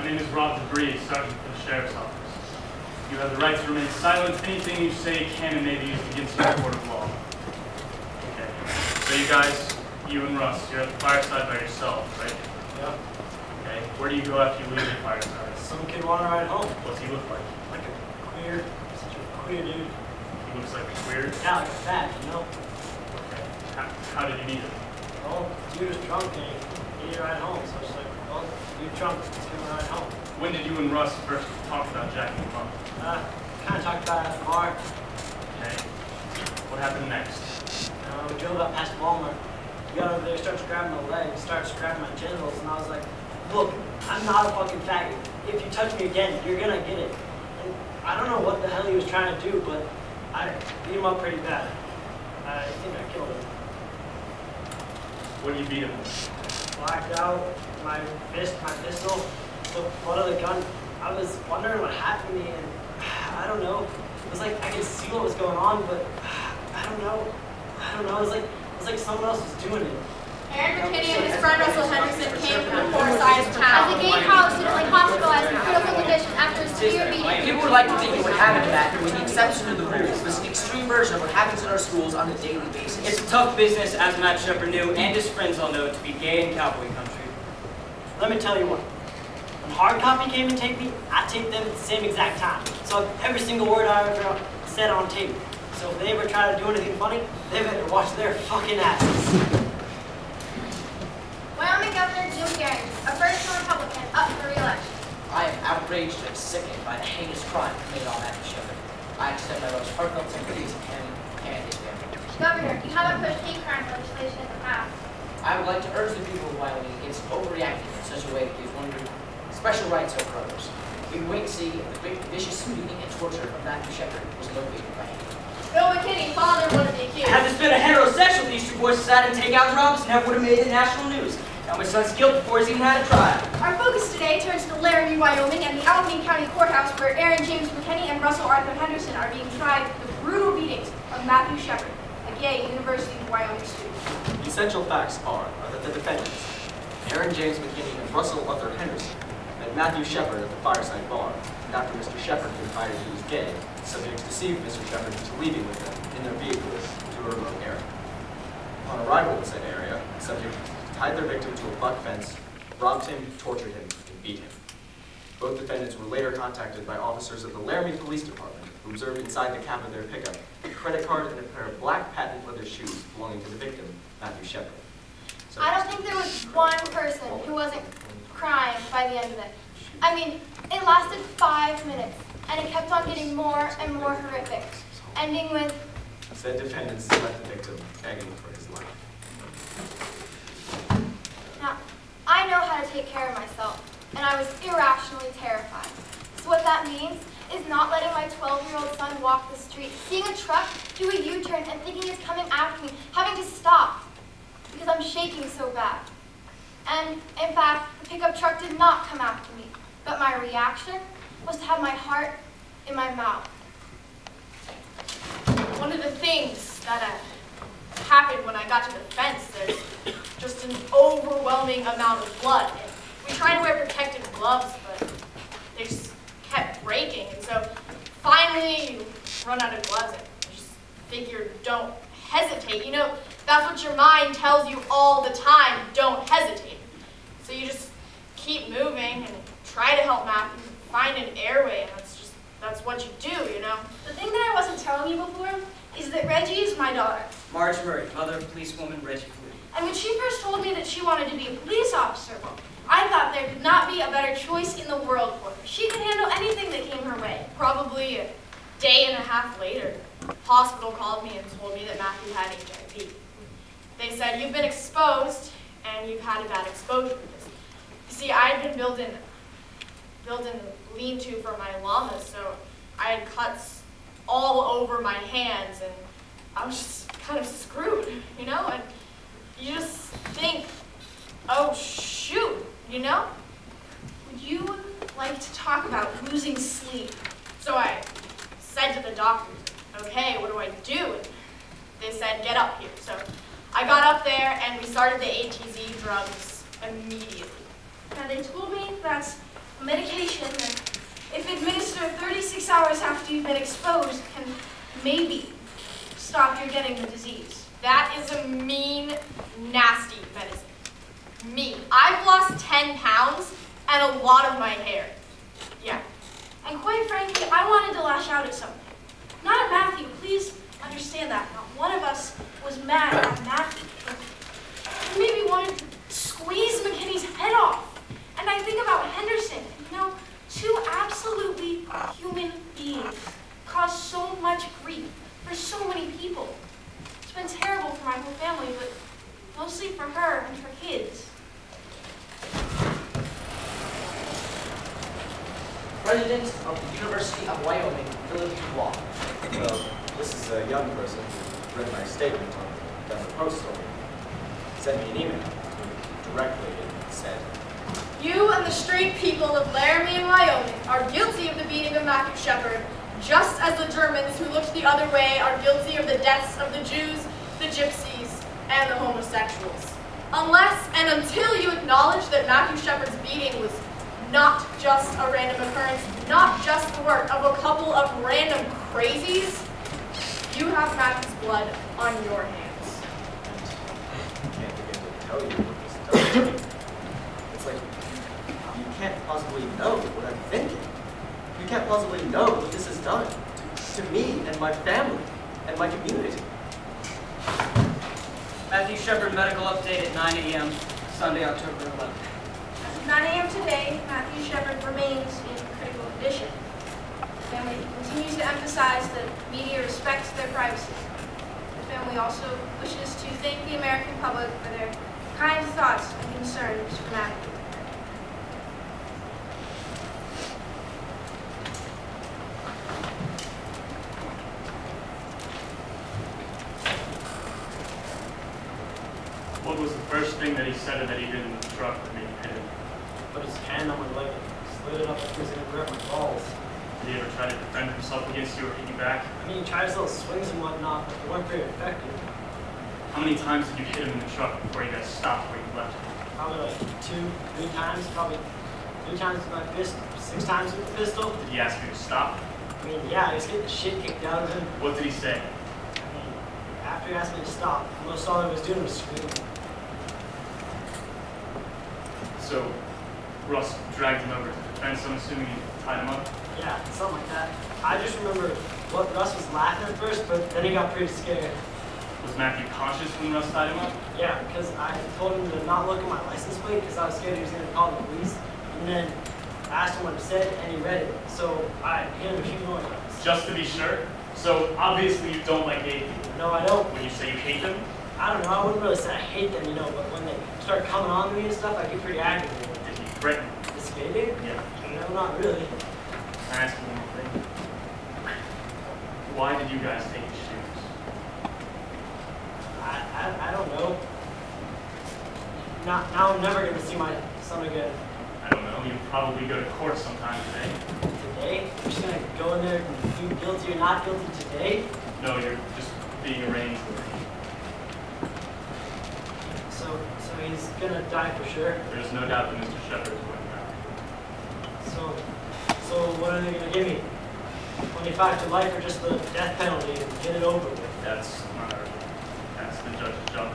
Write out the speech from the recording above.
My name is Rob Debris, Sergeant for the Sheriff's Office. You have the right to remain silent. Anything you say can and may be used against you in a court of law. Okay. So you guys, you and Russ, you're at the fireside by yourself, right? Yeah. Okay. Where do you go after you leave the fireside? Some kid wanted to ride home. What's he look like? Like a queer, such a queer dude. He looks like a queer? Yeah, like a fat, you know? Okay. How did you meet him? Well, dude was drunk and he needed a ride home, so I was like, well, you're drunk, let's give him a ride home. When did you and Russ first talk about jacking him up? Kind of talked about it at the bar. Okay. What happened next? We drove up past Walmart. We got over there, starts grabbing my legs, starts grabbing my genitals, and I was like, look, I'm not a fucking faggot. If you touch me again, you're gonna get it. And I don't know what the hell he was trying to do, but I beat him up pretty bad. I think I killed him. What did you beat him with? Blacked out, my fist, my pistol, the butt of the gun. I was wondering what happened to me, and I don't know. It was like I could see what was going on, but I don't know. It was like someone else was doing it. Aaron McKinney and his friend Russell Henderson came from the poor side of town. As a gay college student, like hospitalized in critical condition after a severe beating. People would like to think what happened to that was the exception to the rule. It was an extreme version of what happens in our schools on a daily basis. It's a tough business, as Matt Shepard knew, and his friends all know, to be gay in cowboy country. Let me tell you what. When hard copy came and taped me, I taped them at the same exact time. So every single word I ever said on tape. So if they ever try to do anything funny, they better watch their fucking asses. Wyoming Governor Jim Garrett, a first-time Republican, up for re-election. I am outraged and sickened by the heinous crime committed on Matthew Shepard. I extend my most heartfelt sympathies to him and his family. Governor, you haven't pushed hate crime legislation in the past. I would like to urge the people of Wyoming against overreacting in such a way that gives one group special rights over others. We can wait and see if the great vicious beating and torture of Matthew Shepard was motivated by hate. Bill McKinney, father of one of the accused. Had this been a heterosexual, these two boys decided to take out drums and that would have made the national news. Now my son's killed before he's even had a trial. Our focus today turns to Laramie, Wyoming, and the Alameda County Courthouse, where Aaron James McKinney and Russell Arthur Henderson are being tried for the brutal beatings of Matthew Shepard, a gay University of Wyoming student. The essential facts are that the defendants, Aaron James McKinney and Russell Arthur Henderson, met Matthew Shepard at the fireside bar, and after Mr. Shepard confided he was gay, the subjects deceived Mr. Shepard into leaving with them in their vehicles to a remote area. Upon arrival in said area, the subjects tied their victim to a buck fence, robbed him, tortured him, and beat him. Both defendants were later contacted by officers of the Laramie Police Department, who observed inside the cab of their pickup a credit card and a pair of black patent leather shoes belonging to the victim, Matthew Shepard. So I don't think there was one person who wasn't crying by the end of it. I mean, it lasted 5 minutes, and it kept on getting more and more horrific, ending with... Said defendants left the victim begging for his life. Now, I know how to take care of myself, and I was irrationally terrified. So what that means is not letting my 12-year-old son walk the street, seeing a truck do a U-turn and thinking it's coming after me, having to stop because I'm shaking so bad. And in fact, the pickup truck did not come after me, but my reaction was to have my heart in my mouth. One of the things that happened when I got to the fence, there's just an overwhelming amount of blood. And we tried to wear protective gloves, but they just kept breaking. And so finally you run out of gloves and you just figure, don't hesitate. You know, that's what your mind tells you all the time, don't hesitate. So you just keep moving and try to help Matthew find an airway, and that's what you do, you know? The thing that I wasn't telling you before is that Reggie is my daughter. Marge Murray, mother of policewoman Reggie Fleet. And when she first told me that she wanted to be a police officer, well, I thought there could not be a better choice in the world for her. She could handle anything that came her way. Probably a day and a half later, the hospital called me and told me that Matthew had HIV. They said, you've been exposed, and you've had a bad exposure to this. You see, I had been building a lean-to for my llamas, so I had cuts all over my hands, and I was just kind of screwed, you know? And you just think, oh, shoot, you know? Would you like to talk about losing sleep? So I said to the doctors, okay, what do I do? And they said, get up here. So I got up there, and we started the ATZ drugs immediately. Now, they told me that medication that, if administered 36 hours after you've been exposed, can maybe stop your getting the disease. That is a mean, nasty medicine. Me. I've lost 10 pounds and a lot of my hair. Yeah. And quite frankly, I wanted to lash out at something. Not at Matthew, please understand that. Not one of us was mad at Matthew. But we maybe wanted to squeeze McKinney's head off. And I think about Henderson, and you know, two absolutely human beings cause so much grief for so many people. It's been terrible for my whole family, but mostly for her and her kids. President of the University of Wyoming, Philip Dubois. Well, this is a young person who read my statement on the Denver Post story. Sent me an email directly and said, You and the straight people of Laramie and Wyoming are guilty of the beating of Matthew Shepard, just as the Germans who looked the other way are guilty of the deaths of the Jews, the Gypsies, and the homosexuals. Unless and until you acknowledge that Matthew Shepard's beating was not just a random occurrence, not just the work of a couple of random crazies, you have Matthew's blood on your hands. I can't begin to tell you what this does to me. It's like, you can't possibly know what I'm thinking. You can't possibly know what this has done to me and my family and my community. Matthew Shepard medical update at 9 a.m. Sunday, October 11th. As of 9 a.m. today, Matthew Shepard remains in critical condition. The family continues to emphasize that media respects their privacy. The family also wishes to thank the American public for their kind thoughts and concerns for Matthew. What was the first thing that he said that he did in the truck that made you hit him? Put his hand on my leg and slid it up like he was going to grab my balls. Did he ever try to defend himself against you or hit you back? I mean, he tried his little swings and whatnot, but they weren't very effective. How many times did you hit him in the truck before you guys stopped where you left him? Probably like 2, 3 times, probably 3 times with my fist, 6 times with the pistol. Did he ask you to stop? I mean, yeah, he was getting the shit kicked out of him. What did he say? I mean, after he asked me to stop, most all I was doing was screaming. So, Russ dragged him over to the fence, I'm assuming he tied him up? Yeah, something like that. I just remember what Russ was laughing at first, but then he got pretty scared. Was Matthew conscious when Russ tied him up? Yeah, because I told him to not look at my license plate because I was scared he was going to call the police. And then I asked him what it said, and he read it. So I hit him a few more times. Just to be sure? So, obviously you don't like gay people. No, I don't. When you say you hate them, I don't know. I wouldn't really say I hate them, you know, but when they start coming on to me and stuff, I get pretty aggravated. did he threaten you? This gay dude? Yeah. No, not really. Can I ask you one more thing? Why did you guys take his shoes? I don't know. Now I'm never going to see my son again. I don't know. You'll probably go to court sometime today. Today? I'm just going to go in there and plead guilty or not guilty today? No, you're just being arraigned with me. So he's going to die for sure? There's no doubt that Mr. Shepard is going to die. So what are they going to give me? 25 to life or just the death penalty and get it over with? That's not our, that's the judge's job.